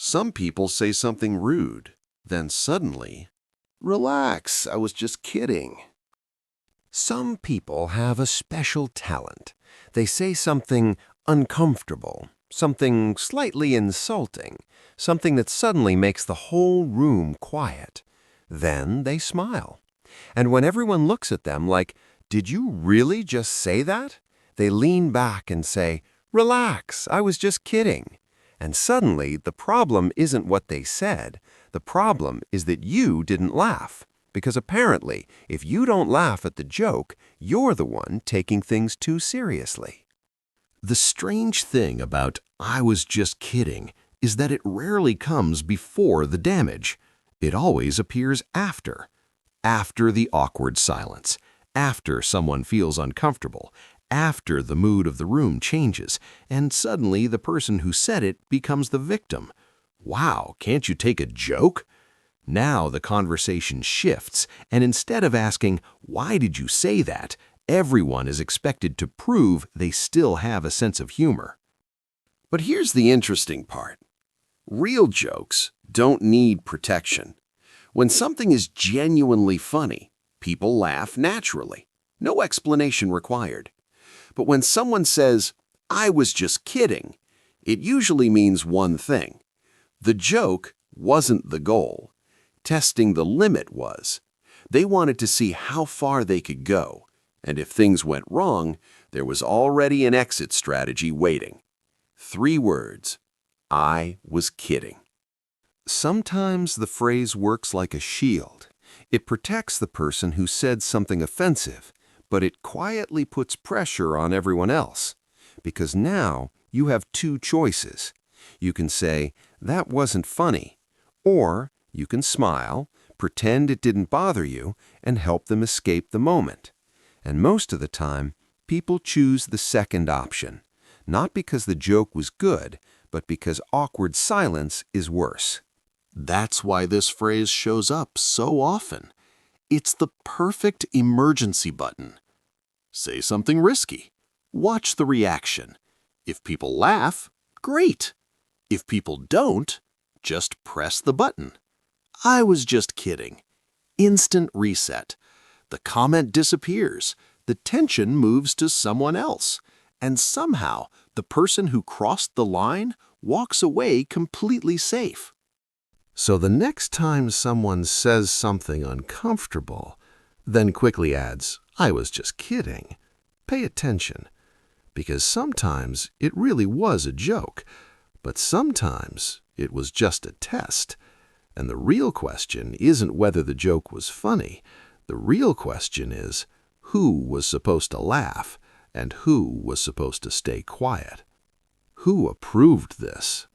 Some people say something rude, then suddenly, "Relax, I was just kidding." Some people have a special talent. They say something uncomfortable, something slightly insulting, something that suddenly makes the whole room quiet. Then they smile. And when everyone looks at them like, "Did you really just say that?" they lean back and say, "Relax, I was just kidding." And suddenly, the problem isn't what they said. The problem is that you didn't laugh. Because apparently, if you don't laugh at the joke, you're the one taking things too seriously. The strange thing about "I was just kidding" is that it rarely comes before the damage. It always appears after. After the awkward silence, after someone feels uncomfortable, after the mood of the room changes, and suddenly the person who said it becomes the victim. "Wow, can't you take a joke?" Now the conversation shifts, and instead of asking, "Why did you say that?" everyone is expected to prove they still have a sense of humor. But here's the interesting part. Real jokes don't need protection. When something is genuinely funny, people laugh naturally. No explanation required. But when someone says, "I was just kidding," it usually means one thing. The joke wasn't the goal. Testing the limit was. They wanted to see how far they could go, and if things went wrong, there was already an exit strategy waiting. 3 words. I was kidding. Sometimes the phrase works like a shield. It protects the person who said something offensive, but it quietly puts pressure on everyone else. Because now you have 2 choices. You can say, "That wasn't funny," or you can smile, pretend it didn't bother you, and help them escape the moment. And most of the time, people choose the second option, not because the joke was good, but because awkward silence is worse. That's why this phrase shows up so often. It's the perfect emergency button. Say something risky. Watch the reaction. If people laugh, great. If people don't, just press the button. I was just kidding. Instant reset. The comment disappears. The tension moves to someone else. And somehow, the person who crossed the line walks away completely safe. So the next time someone says something uncomfortable, then quickly adds, "I was just kidding," pay attention. Because sometimes it really was a joke, but sometimes it was just a test. And the real question isn't whether the joke was funny. The real question is, who was supposed to laugh and who was supposed to stay quiet? Who approved this?